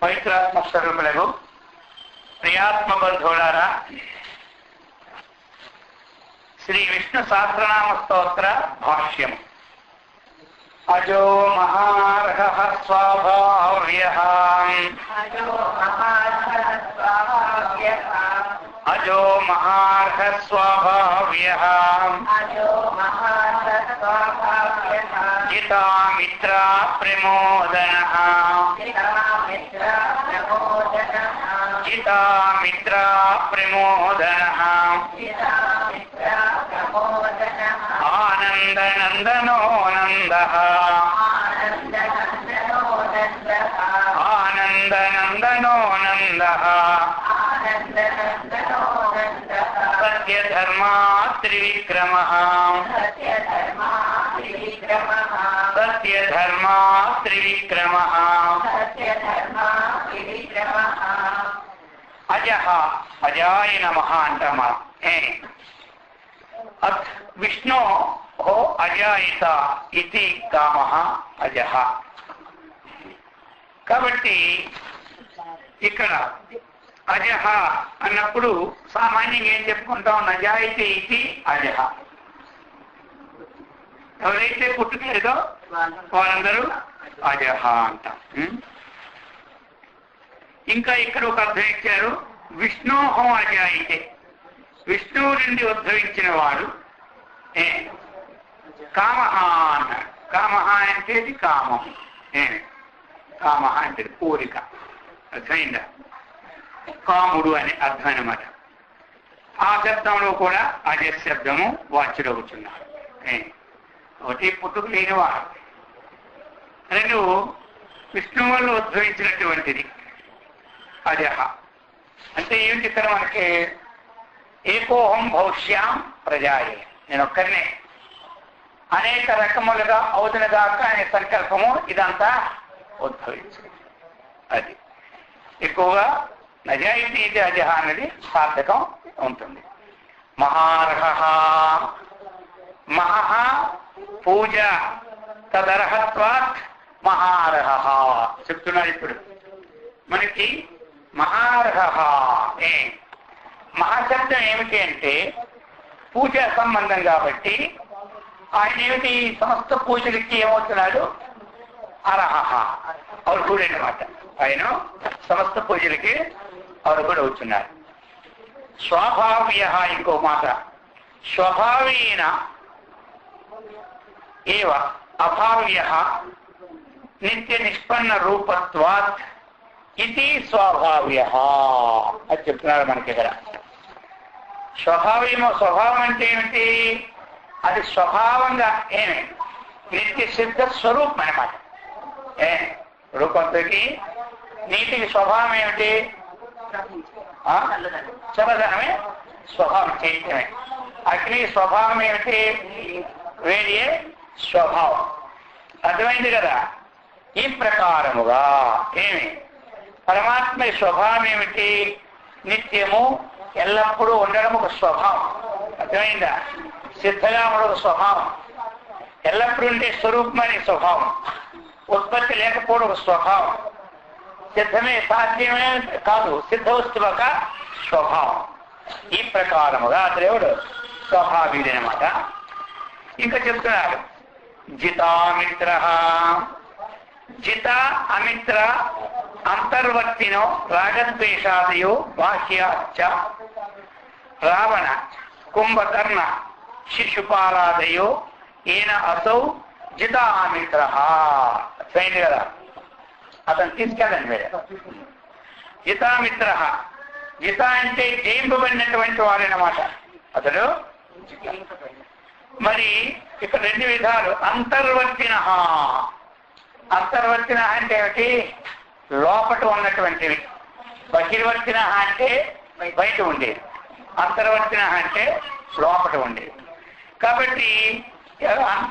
పవిత్రాత్మ స్వరూపులకు ప్రియాత్మ బంధువులారా, శ్రీ విష్ణు సహస్రనామ స్తోత్ర భాష్యం. అజో మహార్హః స్వభావ్యః అజో మహార్హః స్వభావ్యః జితామిత్ర ప్రమోదనః జితామిత్ర ప్రమోదనః ఆనందనందనో నందః ఆనందనందనో నందః సత్యధర్మా త్రివిక్రమః సత్యధర్మా త్రివిక్రమః అజః అజాయ నమః అంటామా. అత్ విష్ణో అజాయిత ఇది కామః అజః. కాబట్టి ఇక్కడ అజః అన్నప్పుడు సామాన్యంగా ఏం చెప్పుకుంటాం? నజాయితీ ఇది అజః. ఎవరైతే పుట్టుకలేదో వారందరూ అజః అంటాం. ఇంకా ఇక్కడ ఒక అర్థం ఇచ్చారు, విష్ణోహం అజాయితే, విష్ణువు నుండి ఉద్భవించిన వాడు కామః అన్నాడు. కామః అంటే కామం, కామః అంటే కోరిక. అర్థమైందా? కాముడు అనే అర్థం అన్నమాట. ఆ శబ్దంలో కూడా అజ శబ్దము వాచ్యుడవుతున్నారు. ఒకటి పుట్టుకు లేనివాడు, రెండు విష్ణువు వల్ల ఉద్భవించినటువంటిది అజః. అంటే ఏమిటి ఇక్కడ మనకి? ఏకోహం భవిష్యాం ప్రజాయే, నేను ఒక్కరినే అనేక రకములుగా అవుతున్నదాక అనే సంకల్పము ఇదంతా ఉద్భవించింది. అది ఎక్కువగా నజాయితీ ఇది అజః అనేది సార్థకం ఉంటుంది. మహార్హః, మహః పూజ తదర్హత్వాత్ మహార్హః చెప్తున్నాడు. ఇప్పుడు మనకి మహార్హః మహాశబ్దం ఏమిటి అంటే పూజా సంబంధం కాబట్టి ఆయన ఏమిటి? సమస్త పూజలకి ఏమవుతున్నాడు? అర్హః, అర్హుడు అన్నమాట. ఆయన సమస్త పూజలకి అర్హుడు అవుతున్నాడు. స్వభావ్య, ఇంకో మాట, స్వభావేన ఏవ అభావ్య నిత్య నిష్పన్న రూపత్వాత్ ఇది స్వభావ్య అది చెప్తున్నారు మనకి ఇక్కడ. స్వభావం అంటే ఏమిటి? అది స్వభావంగా నిత్య సిద్ధ స్వరూపం అన్నమాట. రూపంతోకి నీటికి స్వభావం ఏమిటి? చల్లదనమే స్వభావం, చైత్యమే. అగ్ని స్వభావం ఏమిటి? వేడియే స్వభావం. అర్థమైంది కదా? ఈ ప్రకారముగా పరమాత్మ స్వభావం ఏమిటి? నిత్యము ఎల్లప్పుడూ ఉండడం ఒక స్వభావం. అర్థమైందా? సిద్ధగా ఉండడం ఒక స్వభావం, ఎల్లప్పుడూ ఉండే స్వరూపమనే స్వభావం, ఉత్పత్తి లేకపోవడం ఒక స్వభావం, సిద్ధమే సాధ్యమే కాదు సిద్ధ వస్తువు ఒక స్వభావం. ఈ ప్రకారముగా దేవుడు స్వభావీడనమాట. ఇంకా చెప్తున్నారు జితామిత్ర, జిత అమిత్ర అంతర్వర్తినో రాగద్వేషాదయో బాహ్యాచ్చ రావణ కుంభకర్ణ శిశుపాలాదయో ఈయన అసౌ జితామిత్ర. సైన్ కదా, అతను తీసుకెళ్ళండి వేరే. జితామిత్ర, జిత అంటే జయింపబడినటువంటి వాడనమాట అతడు. మరి ఇక్కడ రెండు విధాలు. అంతర్వర్తిన, అంతర్వర్తిన అంటే ఏమిటి? లోపట ఉన్నటువంటివి. బహిర్వర్తిన అంటే బయట ఉండేది, అంతర్వర్తిన అంటే లోపట ఉండేది. కాబట్టి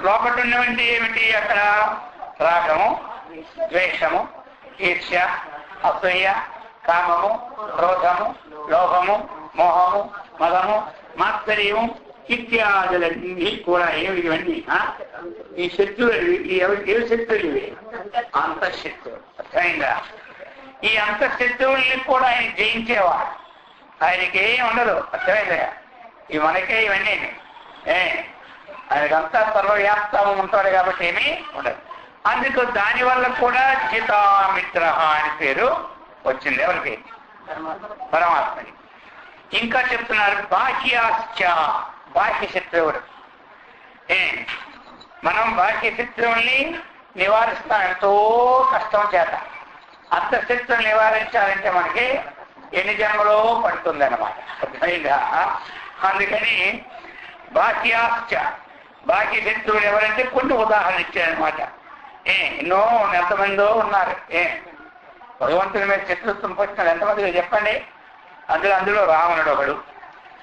లోపట ఉన్నవంటి ఏమిటి? అక్కడ రాగము, ద్వేషము, ఈర్ష్య, అసూయ, కామము, క్రోధము, లోభము, మోహము, మదము, మాత్సర్యము ఇత్యాదులన్నీ కూడా ఏమి? ఇవన్నీ ఈ శత్రువులు. ఏవి శత్రువులు? ఇవి అంతఃశత్రువులు. అర్థమైందా? ఈ అంతఃశత్రువుల్ని కూడా ఆయన జయించేవాడు. ఆయనకి ఏం ఉండదు, అర్థమైందా? ఇవి మనకే ఇవన్నీ ఆయనకంతా సర్వవ్యాప్తం ఉంటాడు కాబట్టి ఏమీ ఉండదు. అందుకు దానివల్ల కూడా జితామిత్ర అని పేరు వచ్చింది. ఎవరికి? పరమాత్మని. ఇంకా చెప్తున్నారు బాహ్యాశ్చ, బాహ్య శత్రువుడు. మనం బాహ్య శత్రువుల్ని నివారిస్తాం ఎంతో కష్టం చేత. అంతఃశత్రువులు నివారించాలంటే మనకి ఎన్ని జన్మలో పడుతుంది అన్నమాట, అర్థమైందా? అందుకని బాహ్యాశ్చ, బాహ్య శత్రువులు ఎవరంటే కొన్ని ఉదాహరణ ఇచ్చారనమాట. ఎన్నో ఎంతమందో ఉన్నారు. భగవంతుని మీద శత్రుత్వం పట్టిన ఎంతమంది చెప్పండి. అందులో రావణుడు ఒకడు,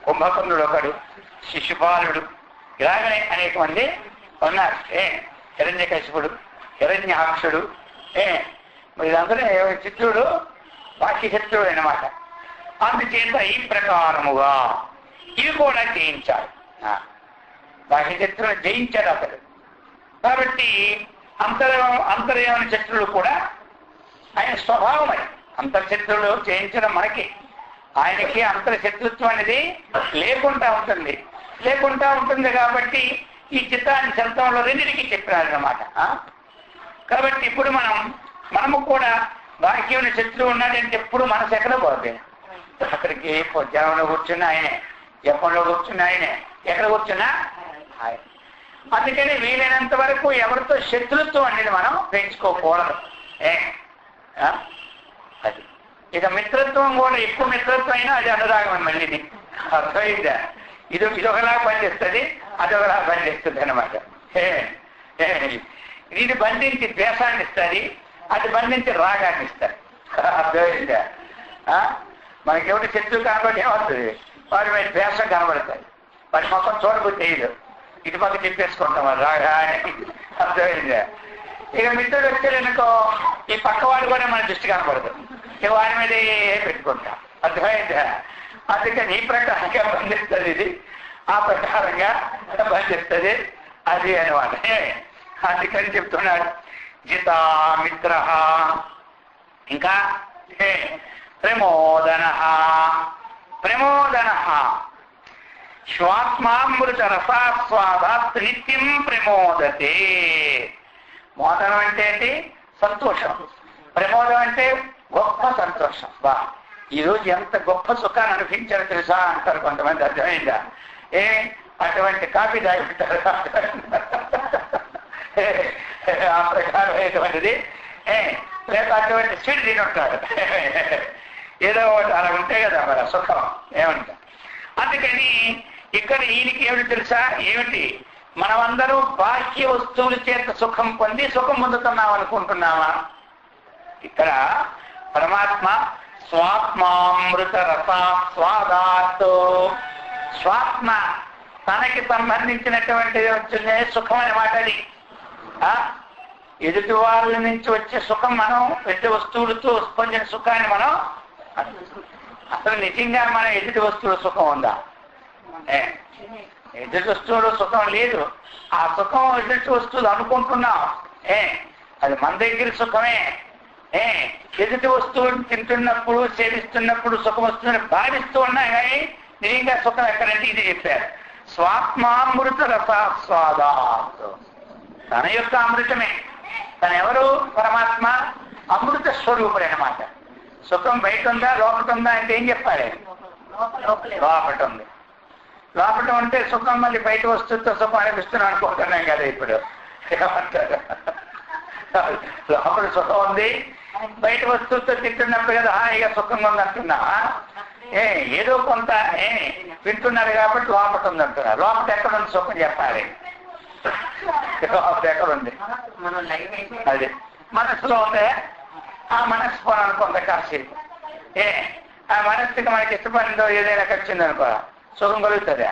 కుంభకర్ణుడు ఒకడు, శిశుపాలుడు, ఇలాగనే అనేక మంది ఉన్నారు. హిరణ్యకశిపుడు, హిరణ్యాక్షుడు, వీళ్ళందరూ చిత్రుడు బాహ్య శత్రువుడు అనమాట. అందుచేత ఈ ప్రకారముగా ఇవి కూడా జయించాడు. బాహ్య శత్రువుని జయించాడు అతడు. కాబట్టి అంతర్యామ శత్రువులు కూడా ఆయన స్వభావం. అది అంతర్శత్రువులు జయించడం మనకి, ఆయనకి అంతర్శత్రుత్వం అనేది లేకుండా ఉంటుంది కాబట్టి ఈ చిత్తాన్ని శబ్దంలో రెండింటికి చెప్పినారన్నమాట. కాబట్టి ఇప్పుడు మనము కూడా బాహ్యమైన శత్రువు ఉన్నాడంటే ఎప్పుడు మనసు ఎక్కడ పోతుంది? అక్కడికి జనంలో కూర్చున్న ఆయనే, జపంలో కూర్చున్న ఆయనే, ఎక్కడ కూర్చున్నా ఆయన. అందుకని వీలైనంత వరకు ఎవరితో శత్రుత్వం అనేది మనం పెంచుకోకూడదు. అది ఇక మిత్రత్వం కూడా ఎక్కువ మిత్రత్వం అయినా అది అనురాగం మళ్ళీ. అర్థమైందా? ఇదొకలా పనిచేస్తుంది, అదొకలా పనిచేస్తుంది అనమాట. ఇది బంధించి ద్వేషాన్ని ఇస్తుంది, అది బంధించి రాగాన్ని ఇస్తుంది. అర్థమైందా? మనకెవరి శత్రువు కనబడి ఏమవుతుంది? వాడి మీద ద్వేషం కనబడుతుంది, వాడి మొత్తం చూడబుద్ధి తెలియదు, ఇటు పక్క తిప్పేసుకుంటాం వాడు రాగానే. అర్థమైందా? ఇక మిత్రుడు వచ్చాడనుకో ఈ పక్కవాడు కూడా మన దృష్టి కనబడదు, ఇక వాడి మీద పెట్టుకుంటాం. అర్థమైందా? అందుకని ఈ ప్రకారంగా బంధిస్తుంది ఇది, ఆ ప్రకారంగా బంధిస్తుంది అది అనమాట. అందుకని చెప్తున్నాడు జితామిత్ర. ఇంకా ప్రమోదన స్వాత్మామృత రసాస్వాదాత్ నిత్యం ప్రమోదతే. మోదనం అంటే ఏంటి? సంతోషం. ప్రమోదం అంటే గొప్ప సంతోషం. ఈరోజు ఎంత గొప్ప సుఖాన్ని అనుభవించారో తెలుసా అంటారు కొంతమంది. అర్థమైందా? అటువంటి కాఫీ తాగుతారు, ఆ ప్రకారమైనటువంటిది. లేక అటువంటి స్వీట్ తింటాడు, ఏదో అలా ఉంటే కదా మరి సుఖం ఏమంటా. అందుకని ఇక్కడ ఈయనకి ఏమిటి తెలుసా? ఏమిటి? మనమందరూ బాహ్య వస్తువుల చేత సుఖం పొంది సుఖం పొందుతున్నాం అనుకుంటున్నామా? ఇక్కడ పరమాత్మ స్వాత్మామృత రసాస్వాదాత్, స్వాత్మ తనకి సంబంధించినటువంటి వచ్చిన సుఖం అన్నమాట. అది ఎదుటి వాళ్ళ నుంచి వచ్చే సుఖం మనం ఎదుటి వస్తువులతో పొందిన సుఖాన్ని మనం అసలు నిజంగా మన ఎదుటి వస్తువుల సుఖం ఉందా? ఎదుటి వస్తువులు సుఖం లేదు. ఆ సుఖం ఎదుటి వస్తువులు అనుకుంటున్నాం. అది మన దగ్గర సుఖమే. ఎదుటి వస్తువులు తింటున్నప్పుడు సేవిస్తున్నప్పుడు సుఖం వస్తుందని భావిస్తూ ఉన్నా కానీ నిజంగా సుఖం ఎక్కడంటే ఇది చెప్పారు. స్వాత్మామృత రసాస్వాదాత్, తన యొక్క అమృతమే. తన ఎవరు? పరమాత్మ అమృత స్వరూపుడు అనమాట. సుఖం బయట ఉందా లోపల ఉందా అంటే ఏం చెప్పాలి? లోపట ఉంది. లోపట ఉంటే సుఖం మళ్ళీ బయట వస్తుతో సుఖం అనిపిస్తున్నాం అనుకుంటున్నాం కదా. ఇప్పుడు ఏమంటారు? లోపల సుఖం ఉంది, బయట వస్తువుతో తింటున్నప్పుడు కదా హాయిగా సుఖంగా ఉందంటున్నా. ఏదో కొంత వింటున్నారు కాబట్టి లోపట ఉందంటున్నారు. లోపల ఎక్కడ ఉంది సుఖం చెప్పాలి? లోపల ఎక్కడ ఉంది? అది మనస్సులో ఉందే. ఆ మనస్సు పోనాను కొంత కాసేపు. ఆ మనస్సుకి మనకి ఇష్టపడిందో ఏదైనా వచ్చిందనుకో సుఖం కలుగుతుందా?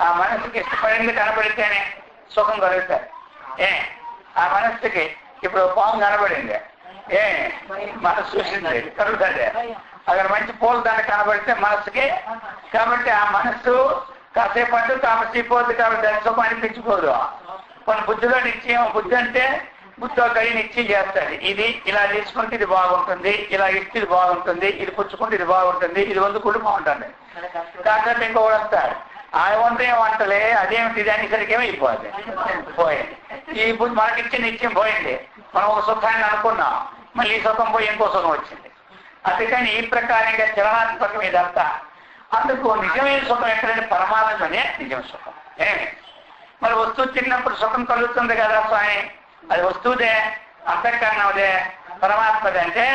ఆ మనస్సుకి ఇష్టపడింది కనబడితేనే సుఖం కలుగుతుంది. ఆ మనస్సుకి ఇప్పుడు పాము కనబడింది, మనసు చూసింది కలుగుతుంది. అక్కడ మంచి పూల దాన్ని కనబడితే మనస్సుకి, కాబట్టి ఆ మనస్సు కాసేపు అంటూ తామసిపోద్ది కాబట్టి దాని సుఖం అనిపించుకోదు. కొన్ని బుద్ధిలో నిశ్చయం. బుద్ధి అంటే బుద్ధో కడి నిత్యం చేస్తాడు. ఇది ఇలా తీసుకుంటే ఇది బాగుంటుంది, ఇలా ఇస్తే ఇది బాగుంటుంది, ఇది పుచ్చుకుంటే ఇది బాగుంటుంది, ఇది వండుకుంటూ బాగుంటుంది. కాకపోతే ఇంకొకటి వస్తాడు, ఆ వంటే వంటలే అదేమిటి ఇది అనేసరికి ఏమైపోద్ది, పోయింది. ఈ బుద్ధి మనకిచ్చే నిత్యం పోయింది. మనం ఒక సుఖాన్ని అనుకున్నాం, మళ్ళీ ఈ సుఖం పోయి ఇంకో సుఖం వచ్చింది. అందుకని ఈ ప్రకారంగా చలనాత్మకం ఇదంతా. అందుకు నిజమైన సుఖం ఎక్కడంటే పరమానందమే నిజం సుఖం. మరి వస్తువు తిన్నప్పుడు సుఖం కలుగుతుంది కదా స్వామి, అది వస్తువుదే, అంతఃకరణదే, పరమాత్మదే. అంటే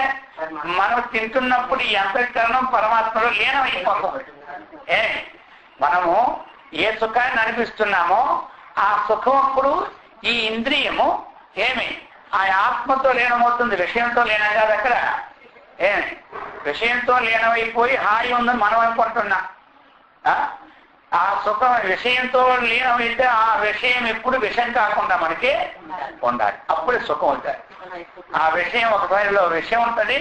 మనం తింటున్నప్పుడు ఈ అంతఃకరణం పరమాత్మలో లీనమైపోతుంది. మనము ఏ సుఖాన్ని అనిపిస్తున్నామో ఆ సుఖం అప్పుడు ఈ ఇంద్రియము ఆ ఆత్మతో లీనమవుతుంది, విషయంతో లీనం కాదు. అక్కడ విషయంతో లీనమైపోయి హాయి ఉందని మనం అనుకుంటున్నాం. ఆ సుఖం విషయంతో లీనమైతే ఆ విషయం ఎప్పుడు విషం కాకుండా మనకి ఉండాలి, అప్పుడే సుఖం ఉంటుంది. ఆ విషయం ఒకసారిలో విషయం ఉంటుంది,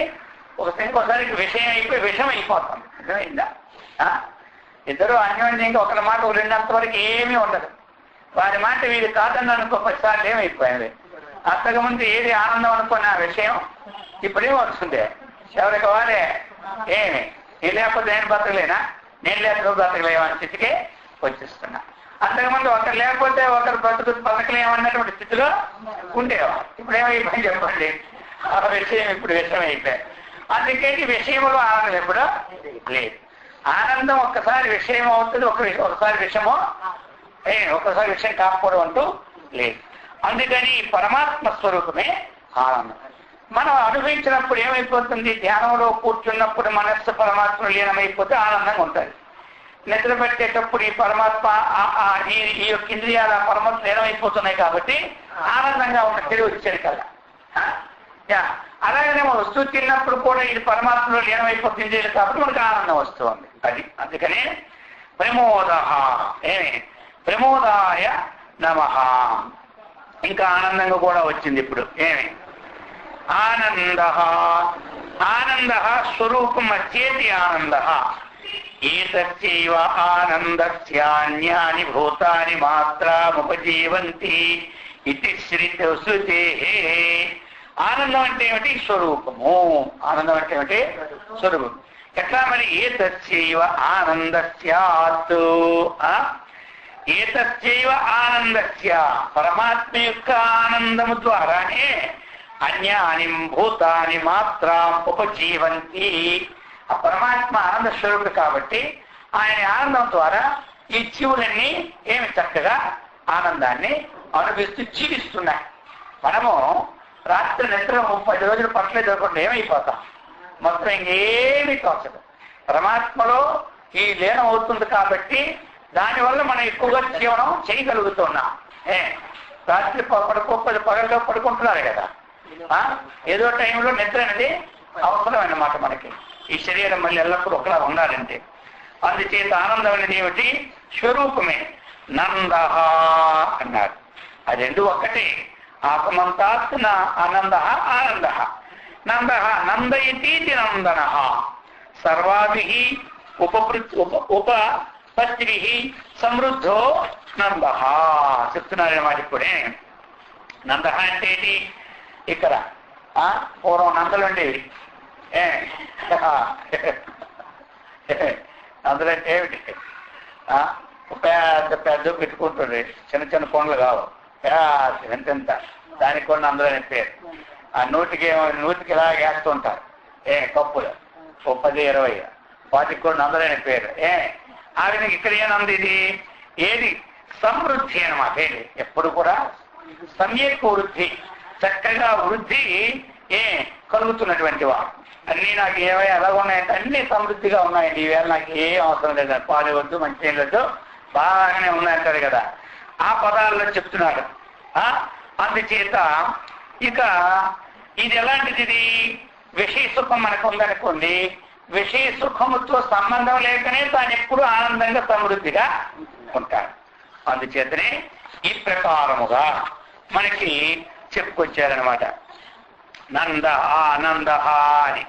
ఇంకోసారికి విషయం అయిపోయి విషం అయిపోతుంది. అర్థమైందా? ఇద్దరు అన్యోన్యంగా ఒకరి మాట రెండంత వరకు ఏమీ ఉండదు. వారి మాట వీడు కాదని అనుకో 10 సార్లు ఏమైపోయింది. అంతకుముందు ఏది ఆనందం అనుకున్న విషయం ఇప్పుడేం వస్తుంది, ఎవరికి వారే నేను లేకపోతే నేను బతకలేనా, నేను లేకపోతే బతకలేమని స్థితికి వచ్చేస్తున్నా. అంతకుముందు ఒకరు లేకపోతే ఒకరు బతకలేమన్నటువంటి స్థితిలో ఉండేవారు. ఇప్పుడు ఏమైపోయింది చెప్పండి, ఆ విషయం ఇప్పుడు విషయం అయిపోయాయి. అందుకని విషయంలో ఆనందం ఎప్పుడూ లేదు. ఆనందం ఒక్కసారి విషయం అవుతుంది, ఒకసారి విషయమో ఒక్కసారి విషయం కాకపోవడం అంటూ లేదు. అందుకని పరమాత్మ స్వరూపమే ఆనందం. మనం అనుభవించినప్పుడు ఏమైపోతుంది, ధ్యానంలో కూర్చున్నప్పుడు మనస్సు పరమాత్మ లీనమైపోతే ఆనందంగా ఉంటుంది. నిద్ర పెట్టేటప్పుడు ఈ పరమాత్మ ఈ యొక్క ఇంద్రియాల పరమాత్మ లీనమైపోతున్నాయి కాబట్టి ఆనందంగా ఉన్న తెలివి వచ్చేది కదా. అలాగనే మనం వస్తువు తిన్నప్పుడు కూడా ఇది పరమాత్మలో లీనమైపోతుంది కాబట్టి మనకు ఆనందం వస్తుంది. అది అందుకనే ప్రమోదాయ నమః. ఇంకా ఆనందంగా కూడా వచ్చింది ఇప్పుడు. ఆనంద స్వరూపం అచ్చేతి ఆనంద. ఏతస్యైవ ఆనందస్యాన్యాని భూతాని మాత్రముపజీవంతి ఇతి శృతేః. ఆనందం అంటే ఏమిటి? స్వరూపము. ఆనందం అంటే ఏమిటి? స్వరూపం. ఎట్లా మరి? ఏతస్యైవ ఆనందస్యాత్. ఏతస్యైవ ఆనందస్య, పరమాత్మ యొక్క ఆనందము ద్వారానే అన్యాని భూతాని మాత్రం ఉపజీవంతి. ఆ పరమాత్మ ఆనంద స్వరూపుడు కాబట్టి ఆయన ఆనందం ద్వారా ఈ జీవులన్నీ చక్కగా ఆనందాన్ని అనుభవిస్తూ జీవిస్తున్నాయి. మనము రాత్రి నిద్ర 30 రోజులు పట్టలేదు అనుకుంటే ఏమైపోతాం, మొత్తం ఇంకేమీ తోచదు. పరమాత్మలో ఈ లీనం అవుతుంది కాబట్టి దానివల్ల మనం ఎక్కువగా జీవనం చేయగలుగుతున్నాం. రాత్రి పగల్లో పడుకుంటున్నారు కదా, ఏదో టైంలో నిద్ర అనేది అవసరం అన్నమాట మనకి. ఈ శరీరం మళ్ళీ ఎల్లప్పుడూ ఒకలా ఉండాలంటే. అందుచేత ఆనందం అనేది ఏమిటి? స్వరూపమే. నంద అన్నారు. అది రెండు ఒక్కటే. ఆత్మంతాత్ ఆనంద ఆనంద. నంద నందయతీతి నందన. సర్వాభిః ఉపపత్తిభిః సమృద్ధో నంద చెప్తున్నారన్నమాట. ఇప్పుడే నంద అంటే ఏంటి? ఇక్కడ పూర్వం నందలు ఉండేవి. నందలంటే ఏమిటి? పెద్ద పెద్ద పెట్టుకుంటుంది, చిన్న చిన్న కొండలు కావు, ఎంతెంత, దానికి కూడా నందలని పేరు. ఆ నూటికి ఇలా వేస్తుంటారు కప్పులు, 10, 20, వాటికి కూడా నందలని పేరు. ఆ విధంగా ఇక్కడ ఏనంది ఇది ఏది? సమృద్ధి అన్నమాట. ఎప్పుడు కూడా సమ్యక్ వృద్ధి, చక్కగా వృద్ధి కలుగుతున్నటువంటి వాడు. అన్నీ నాకు ఏమైనా ఎలా ఉన్నాయంటే అన్ని సమృద్ధిగా ఉన్నాయండి, ఈవేళ నాకు ఏం అవసరం లేదు, పాలు వద్దు, మంచి వద్దు, బాగానే ఉన్నాయంటారు కదా, ఆ పదాల్లో చెప్తున్నాడు. అందుచేత ఇక ఇది ఎలాంటిది? ఇది విషయ సుఖం మనకు ఉందనుకోండి, విషయ సుఖముతో సంబంధం లేకనే తాను ఎప్పుడు ఆనందంగా సమృద్ధిగా ఉంటాడు. అందుచేతనే ఈ ప్రకారముగా మనకి చెప్పుకొచ్చారనమాట. నంద ఆనంద అని.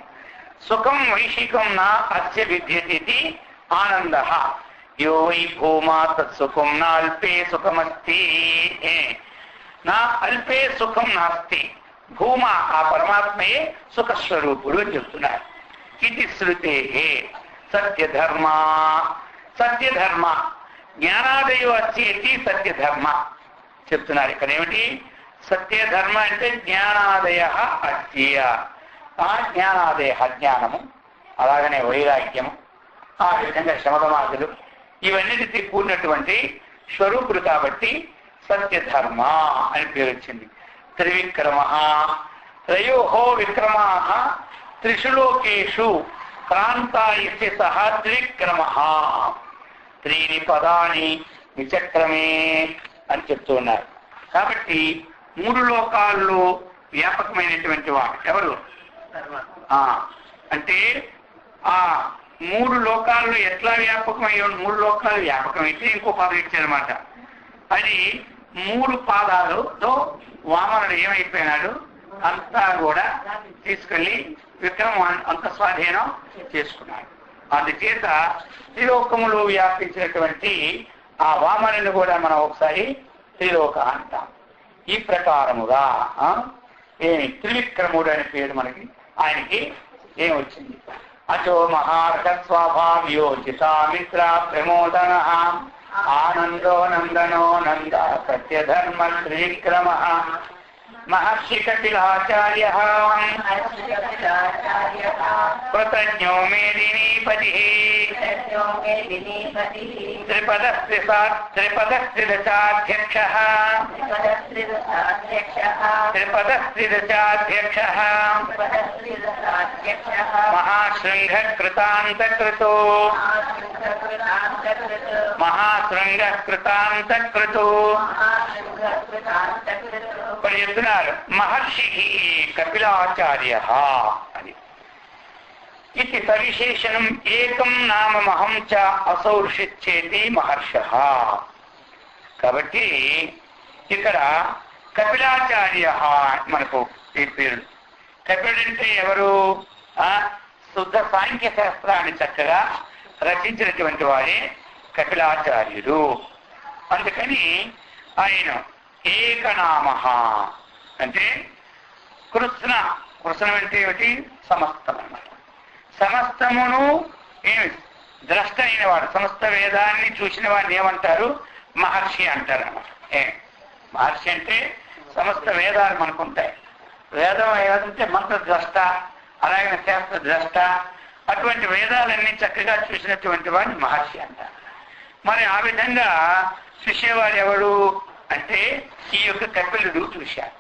సుఖం వైశికం నా అస్య విద్యతి ఆనంద. యో వై భూమా తత్సుఖం నాల్పే సుఖమస్తి. నా అల్పే సుఖం నాస్తి, భూమ ఆ పరమాత్మయే సుఖస్వరూపుడు అని చెప్తున్నారు. ఇది శృతే సత్యధర్మ. సత్యధర్మ జ్ఞానాదయో అస్తి సత్యధర్మ చెప్తున్నారు. ఇక్కడ ఏమిటి సత్యధర్మ అంటే జ్ఞానాదయ అస్య. ఆ జ్ఞానాదయ జ్ఞానము, అలాగనే వైరాగ్యము, ఆ విధంగా శమదమాదులు, ఇవన్నిటికీ కూడినటువంటి స్వరూపుడు కాబట్టి సత్యధర్మ అని పేరు వచ్చింది. త్రివిక్రమ, త్రయోహో విక్రమా త్రిషు లోకేషు క్రాంతా ఇతి సహ త్రివిక్రమ. త్రీని పదాని విచక్రమే అని చెప్తూ ఉన్నారు. కాబట్టి 3 లోకాల్లో వ్యాపకమైనటువంటి వాడు ఎవరు అంటే ఆ 3 లోకాల్లో ఎట్లా వ్యాపకమయ్యో 3 లోకాలు వ్యాపకమైతే ఇంకో పదం ఇచ్చారన్నమాట. అది 3 పాదాలతో వామనుడు ఏమైపోయినాడు అంతా కూడా తీసుకెళ్లి విక్రమం అంత స్వాధీనం చేసుకున్నాడు. అందుచేత త్రిలోకములు వ్యాపించినటువంటి ఆ వామనుని కూడా మనం ఒకసారి త్రిలోక అంటాం. ఈ ప్రకారముగా ఏమి త్రివిక్రముడు అనే పేరు మనకి ఆయనకి ఏమొచ్చింది. అచో మహార్హ స్వభావ్యోచితామిత్ర ప్రమోదన ఆనందో నందనో నంద సత్యధర్మ త్రివిక్రమ మహర్షి కపిలాచార్య కృతజ్ఞో మేదినీపతి త్రిపదస్త్రిదశాధ్యక్ష మహాశృంగకృతాంతకృతో ఇప్పుడు చెప్తున్నారు మహర్షి కపిలాచార్య అని. ఇది సవిశేషణం ఏకం నామమహం చ అసౌర్షిచ్చేది మహర్ష. కాబట్టి ఇక్కడ కపిలాచార్య మనకు ఈ పేరు. కపిలుడంటే ఎవరు? శుద్ధ సాంఖ్య శాస్త్రాన్ని చక్కగా రచించినటువంటి వారే కపిలాచార్యుడు. అందుకని ఆయన ఏకనామ అంటే కృష్ణ. కృష్ణం అంటే ఏమిటి? సమస్తం అన్నమాట. సమస్తమును ఏమి ద్రష్ట అయిన వాడు, సమస్త వేదాన్ని చూసిన వాడిని ఏమంటారు? మహర్షి అంటారు అన్నమాట. మహర్షి అంటే సమస్త వేదాలు మనకుంటాయి. వేదం ఏదంటే మంత్ర ద్రష్ట, అలాగే శాస్త్ర ద్రష్ట, అటువంటి వేదాలన్నీ చక్కగా చూసినటువంటి వాడిని మహర్షి అంటారు. మరి ఆ విధంగా చూసేవాడు ఎవడు అంటే ఈ యొక్క కపిలుడు చూశాడు.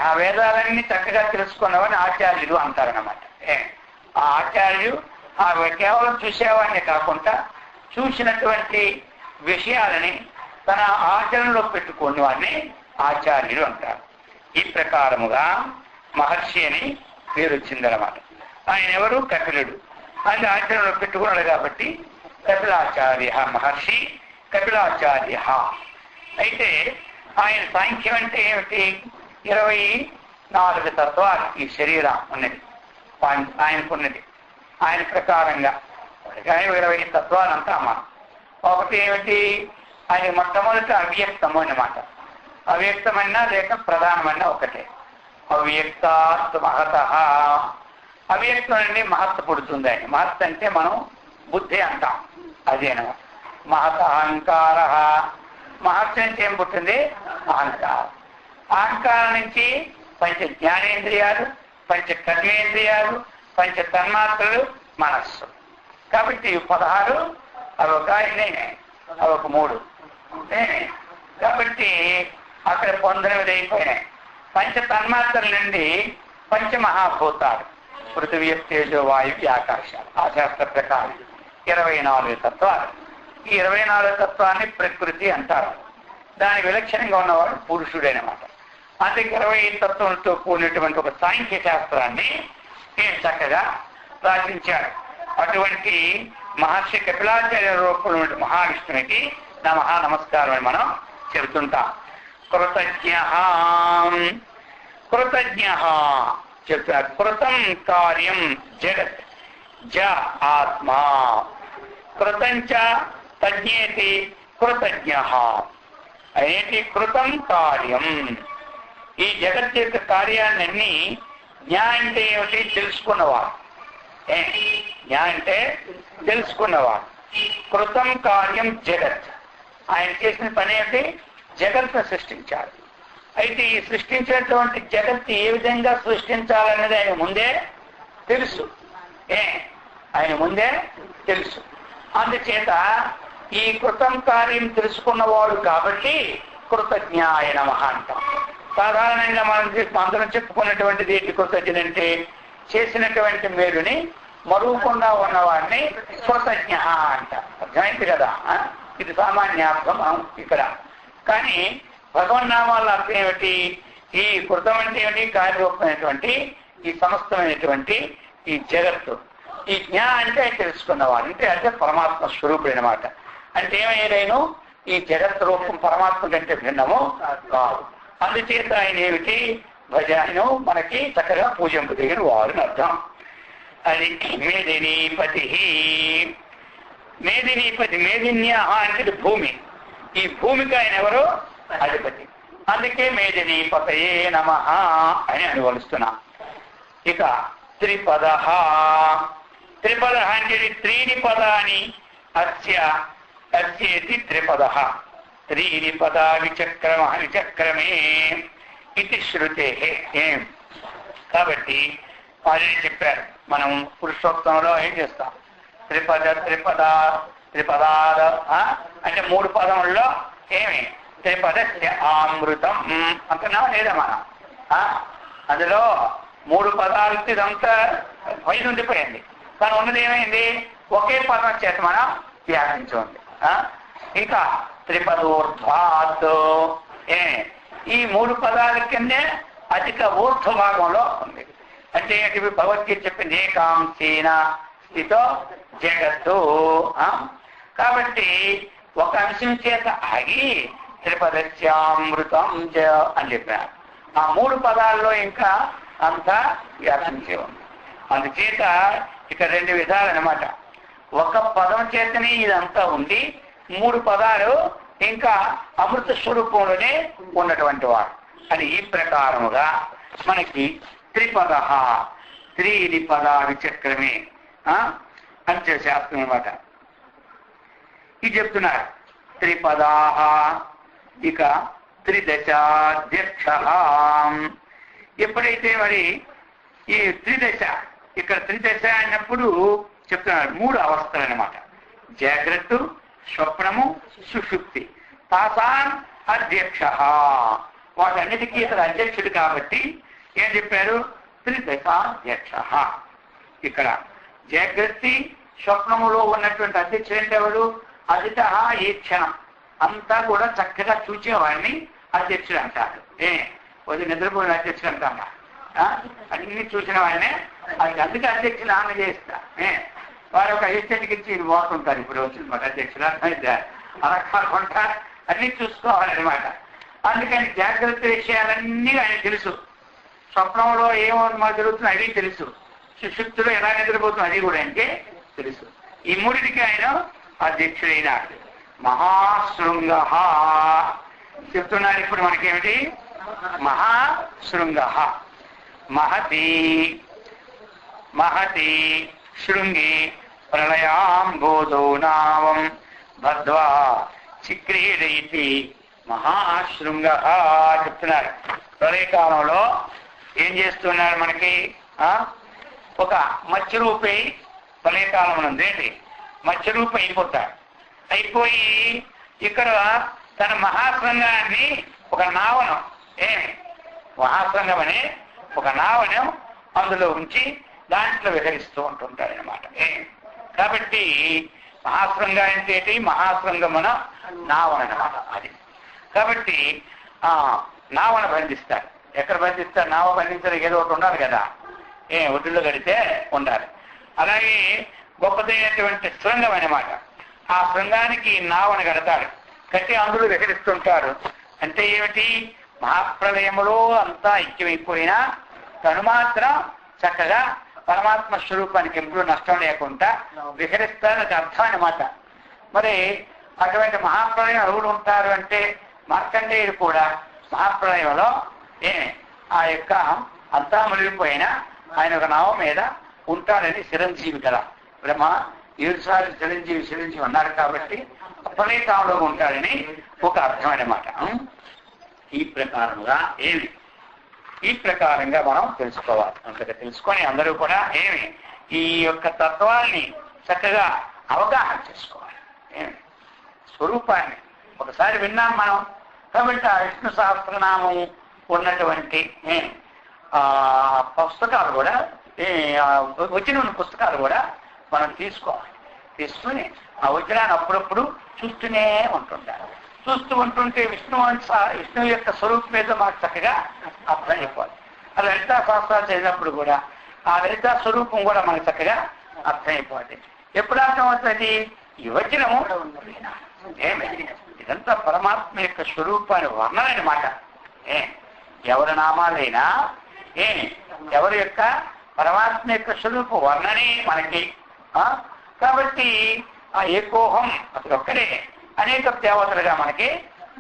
ఆ వేదాలన్నీ చక్కగా తెలుసుకున్నవాడిని ఆచార్యుడు అంటారన్నమాట. ఆ ఆచార్యుడు ఆ కేవలం చూసేవాడిని కాకుండా చూసినటువంటి విషయాలని తన ఆచరణలో పెట్టుకునే వాడిని ఆచార్యుడు అంటారు. ఈ ప్రకారముగా మహర్షి అని పేరు వచ్చిందనమాట. ఆయన ఎవరు? కపిలుడు. ఆయన ఆచరణలో పెట్టుకున్నాడు కాబట్టి కపిలాచార్య మహర్షి కపిలాచార్య. అయితే ఆయన సాంఖ్యం అంటే ఏమిటి? 24 తత్వాలు ఈ శరీరం ఉన్నది, ఆయనకున్నది. ఆయన ప్రకారంగా 20 తత్వాలంతా మనం. ఒకటి ఏమిటి? ఆయన మొట్టమొదటి అవ్యక్తము అన్నమాట. అవ్యక్తమైనా లేక ప్రధానమైన ఒకటే. అవ్యక్తాత్ మహత. అవ్యక్తం అండి మహత్వ పుడుతుంది. ఆయన మహత్ అంటే మనం బుద్ధి అంటాం, అదేనమాట. మహత అహంకార. మహత్ నుంచి ఏం పుట్టింది? అహంకారం. అహంకారం నుంచి పంచ జ్ఞానేంద్రియాలు, పంచ కర్మేంద్రియాలు, పంచ తన్మాత్రలు, మనస్సు. కాబట్టి 16 అవి ఒక అవి ఒక 3. కాబట్టి అక్కడ 19 అయిపోయినాయి. పంచ తన్మాత్రల నుండి పంచమహాభూతాలు పృథివీ తేజో వాయువు ఆకాశాలు. ఆ శాస్త్ర ప్రకారం 24 తత్వాలు. ఈ 24 తత్వాన్ని ప్రకృతి అంటారు. దాని విలక్షణంగా ఉన్నవాడు పురుషుడైనమాట. అందుకే 25 తత్వంతో కూడినటువంటి ఒక సాంఖ్య శాస్త్రాన్ని చక్కగా రాసించాడు. అటువంటి మహర్షి కపిలాచార్య రూపంలో మహావిష్ణునికి నమస్కారం అని మనం చెబుతుంటాం. కృతజ్ఞ కృతజ్ఞ చెప్తారు. కృతం కార్యం జగత్ జ ఆత్మా కృతంచ తజ్ఞేతి కృతజ్ఞ. అదేంటి కృతం కార్యం. ఈ జగత్ యొక్క కార్యాన్ని జ్ఞా అంటే ఏమిటి తెలుసుకున్నవాడు. జ్ఞా అంటే తెలుసుకున్నవాడు. కృతం కార్యం జగత్. ఆయన చేసిన పని ఏమిటి? జగత్ను సృష్టించాలి. అయితే ఈ సృష్టించినటువంటి జగత్తు ఏ విధంగా సృష్టించాలన్నది ఆయన ముందే తెలుసు. ఆయన ముందే తెలుసు. అందుచేత ఈ కృతం కార్యం తెలుసుకున్నవాడు కాబట్టి కృతజ్ఞాయ నమః అంటాం. సాధారణంగా మనం చెప్పుకున్నటువంటిది ఏంటి? కృతజ్ఞుడంటే చేసినటువంటి మేలుని మరువకుండా ఉన్నవాడిని కృతజ్ఞ అంట. అర్థమైంది కదా? ఇది సామాన్యార్థం ఇక్కడ. కానీ భగవన్నామాల అర్థం ఏమిటి? ఈ కృతం అంటే ఏమిటి? కార్యరూపమైనటువంటి ఈ సమస్తమైనటువంటి ఈ జగత్తు. ఈ జ్ఞా అంటే తెలుసుకున్నవాడు అంటే పరమాత్మ స్వరూపుడు అనమాట. అంటే ఏమైనా ఈ జగత్ రూపం పరమాత్మ కంటే భిన్నము కాదు. అందుచేత ఆయన ఏమిటి? భజను మనకి చక్కగా పూజింపదగిన వారిని అర్థం. అది మేదినీపతి. మేదిన్య అంటే భూమి. ఈ భూమికి ఆయన ఎవరు? అధిపతి. అందుకే మేదినీపతయే నమః అని అనువలుస్తున్నా. ఇక త్రిపద. త్రిపద అంటే త్రీని పదాని అస్యేతి త్రిపద. త్రీని పదా విచక్రమే ఇది శృతే. కాబట్టి వారిని చెప్పారు. మనం పురుషోత్తంలో ఏం చేస్తాం? త్రిపదాద అంటే 3 పదముల్లో ఏమి? త్రిపదస్య అమృతం అంటున్నా లేదా మనం? అందులో 3 పదాలకి ఇదంతా పైన ఉండిపోయింది. కానీ ఉన్నది ఏమైంది? ఒకే పదం చేత మనం వ్యాపించింది. ఇంకా త్రిపదోర్ధ్వాత్ ఈ 3 పదాల కిందే అధిక ఊర్ధ్వ భాగంలో ఉంది. అంటే భగవద్గీత చెప్పింది ఏకాంశేన స్థితో జగత్తు. కాబట్టి ఒక అంశం చేత ఆగి త్రిపదస్యామృతం అని చెప్పారు. ఆ 3 పదాల్లో ఇంకా అంతా వ్యాపించి ఉంది. అందుచేత ఇక 2 విధాలు అనమాట. ఒక పదం చేతనే ఇదంతా ఉంది, 3 పదాలు ఇంకా అమృత స్వరూపంలోనే ఉన్నటువంటి వాడు అని ఈ ప్రకారముగా మనకి త్రిపద త్రీని పదా విచక్రమే అని శాస్త్రం అనమాట. ఇది చెప్తున్నారు. త్రిపదా ఇక త్రిదశాధ్యక్ష. ఎప్పుడైతే మరి ఈ త్రిదశ ఇక్కడ త్రిదశ అన్నప్పుడు చెప్తున్నారు 3 అవస్థలు అనమాట. జాగ్రత్త, స్వప్నము, సుషుప్తి. తాసాన్ అధ్యక్ష. వాటన్నిటికీ ఇతర అధ్యక్షుడు కాబట్టి ఏం చెప్పారు? త్రిదశాధ్యక్ష. ఇక్కడ జాగ్రత్త స్వప్నములో ఉన్నటువంటి అధ్యక్షుడు అంటే ఎవరు? అదిత ఈ క్షణం అంతా కూడా చక్కగా చూచేవాడిని అధ్యక్షుడు అంటారు. కొద్ది నిద్రపోయిన అధ్యక్షుడు అంటారా? అన్ని చూసిన వాడినే అది. అందుకే అధ్యక్షులు ఆమె చేస్తా. వారు ఒక అసిస్టెంట్కి ఇచ్చి పోతుంటారు. ఇప్పుడు వచ్చింది మాట అధ్యక్షులు అలా కాకుండా అన్ని చూసుకోవాలన్నమాట. అందుకని జాగ్రత్త విషయాలన్నీ ఆయన తెలుసు. స్వప్నంలో ఏమో జరుగుతుందో అది తెలుసు. సుషుప్తిలో ఎలా నిద్రపోతుందో అది కూడా అంటే తెలుసు. ఈ 3టికి ఆయన అధ్యక్షుడైనాడు. మహాశృంగ చెప్తున్నారు. ఇప్పుడు మనకేమిటి? మహాశృంగ. మహతి శృంగి ప్రళయాంబోధో నామం బద్ధ్వా చిక్రీడైతి మహాశృంగ చెప్తున్నారు. ప్రళయకాలంలో ఏం చేస్తున్నారు? మనకి ఒక మత్స్యరూపై ప్రళయకాలం ఉంది. మత్స్యరూప అయిపోతారు. అయిపోయి ఇక్కడ తన మహాశృంగాన్ని ఒక నావనం మహాశృంగం అనే ఒక నావనం అందులో ఉంచి దాంట్లో విహరిస్తూ ఉంటుంటారనమాట. కాబట్టి మహాశృంగ అంటే మహాశృంగమున నావన అనమాట అది. కాబట్టి నావన బంధిస్తారు. ఎక్కడ బంధిస్తారు? నావ బంధించడానికి ఏదో ఒకటి ఉండాలి కదా. ఒడ్డులో కడితే ఉండాలి. అలాగే గొప్పదైనటువంటి శృంగం అనమాట. ఆ శృంగానికి నావన కడతాడు. కట్టి అందులో విహరిస్తుంటారు. అంటే ఏమిటి? మహాప్రలయములో అంతా ఐక్యమైపోయినా తను మాత్రం చక్కగా పరమాత్మ స్వరూపానికి ఎప్పుడు నష్టం లేకుండా విహరిస్తారని అర్థం అనమాట. మరి అటువంటి మహాప్రలయం ఎవరు ఉంటారు అంటే మార్కండేయుడు కూడా మహాప్రళయంలో ఆ యొక్క అంతా మునిగిపోయిన ఆయన ఒక నావ మీద ఉంటాడని చిరంజీవి కదా, బ్రహ్మ 7 సార్లు చిరంజీవి అన్నారు కాబట్టి ప్రళయకాలంలో ఉంటాడని ఒక అర్థం అన్నమాట. ఈ ప్రకారంగా మనం తెలుసుకోవాలి. అంతగా తెలుసుకొని అందరూ కూడా ఈ యొక్క తత్వాన్ని చక్కగా అవగాహన చేసుకోవాలి. స్వరూపాన్ని ఒకసారి విన్నాం మనం కాబట్టి ఆ విష్ణు సహస్రనామం ఉన్నటువంటి పుస్తకాలు కూడా వచ్చిన పుస్తకాలు కూడా మనం తీసుకోవాలి. తీసుకుని ఆ వచనాన్ని అప్పుడప్పుడు చూస్తూనే ఉంటుంటారు. చూస్తూ ఉంటుంటే విష్ణువు యొక్క స్వరూపం మీద మాకు చక్కగా అర్థం అయిపోవాలి. ఆ లలితా శాస్త్రాలు చదివినప్పుడు కూడా ఆ లలితా స్వరూపం కూడా మనకు చక్కగా అర్థం అయిపోవాలి. ఎప్పుడు అర్థం అవుతుంది? ఈ వచనము ఇదంతా పరమాత్మ యొక్క స్వరూపాన్ని వర్ణన మాట. ఎవరి నామాలైనా ఎవరి యొక్క పరమాత్మ యొక్క స్వరూప వర్ణనే మనకి. కాబట్టి ఆ ఏకోహం అసలు ఒక్కడే అనేక దేవతలుగా మనకి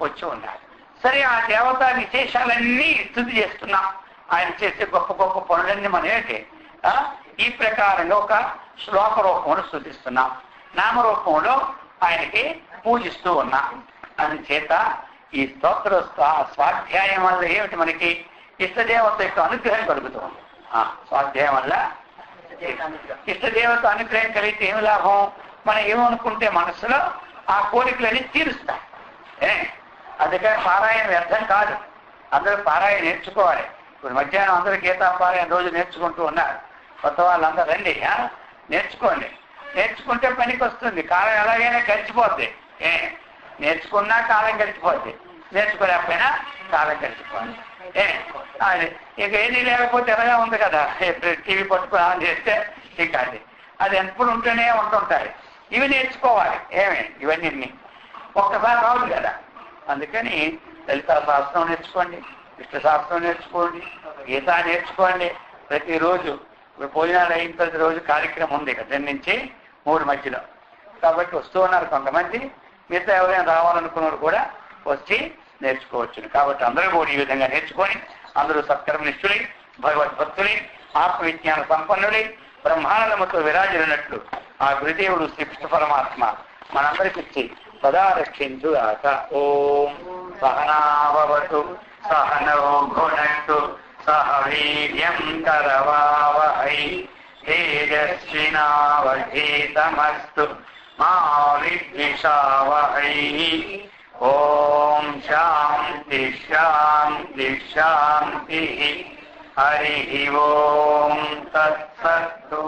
వచ్చి ఉండాలి. సరే, ఆ దేవతా విశేషాలన్నీ స్తుతి చేస్తున్నాం. ఆయన చేసే గొప్ప గొప్ప పనులన్నీ మనం ఈ ప్రకారంగా ఒక శ్లోక రూపంలో స్తుతిస్తున్నాం, నామరూపంలో ఆయనకి పూజిస్తూ ఉన్నాం. అందుచేత ఈ స్తోత్ర స్వాధ్యాయం వల్ల ఏమిటి? మనకి ఇష్టదేవత యొక్క అనుగ్రహం కలుగుతుంది. స్వాధ్యాయం వల్ల ఇష్టదేవత అనుగ్రహం కలిగితే ఏమి లాభం? మనం ఏమనుకుంటే మనసులో ఆ కోరికలన్నీ తీరుస్తాం. అందుకని పారాయణ వ్యర్థం కాదు. అందరూ పారాయణ నేర్చుకోవాలి. ఇప్పుడు మధ్యాహ్నం అందరూ గీతా పారాయణ రోజు నేర్చుకుంటూ ఉన్నారు. కొత్త వాళ్ళందరూ రండి, నేర్చుకోండి. నేర్చుకుంటే పనికి వస్తుంది. కాలం ఎలాగైనా గడిచిపోద్ది. నేర్చుకున్నా కాలం గడిచిపోద్ది, నేర్చుకోలేకపోయినా కాలం గడిచిపోద్ది. ఇక ఏది లేకపోతే ఎలాగా ఉంది కదా, టీవీ పట్టుకుని ఆన్ చేస్తే ఇక అది ఎప్పుడు ఉంటూనే ఉంటుంటాయి. ఇవి నేర్చుకోవాలి. ఇవన్నీ ఒక్కసారి రాదు కదా. అందుకని లలితా శాస్త్రం నేర్చుకోండి, విష్ణు శాస్త్రం నేర్చుకోండి, గీత నేర్చుకోండి. ప్రతిరోజు భోజనాలు అయిన ప్రతిరోజు కార్యక్రమం ఉంది 2 నుంచి 3 మధ్యలో. కాబట్టి వస్తూ ఉన్నారు కొంతమంది. మిగతా ఎవరైనా రావాలనుకున్నారు కూడా వచ్చి నేర్చుకోవచ్చు. కాబట్టి అందరూ కూడా ఈ విధంగా నేర్చుకొని అందరూ సత్కర్మనిష్ఠులై, భగవద్భక్తులై, ఆత్మవిజ్ఞాన సంపన్నులై, బ్రహ్మానందముతో విరాజిల్లినట్లు ఆ గురుదేవుడు శ్రీకృష్ణ పరమాత్మ మనందరికిచ్చి సదా రక్షించుగాక. ఓం సహనావతు సహనో భునక్తు సహ వీర్యం కరవావహై తేజస్వినావధీతమస్తు మా విద్విషావహై. ఓం శాంతి శాంతి శాంతి. హరి ఓం తత్సత్తు.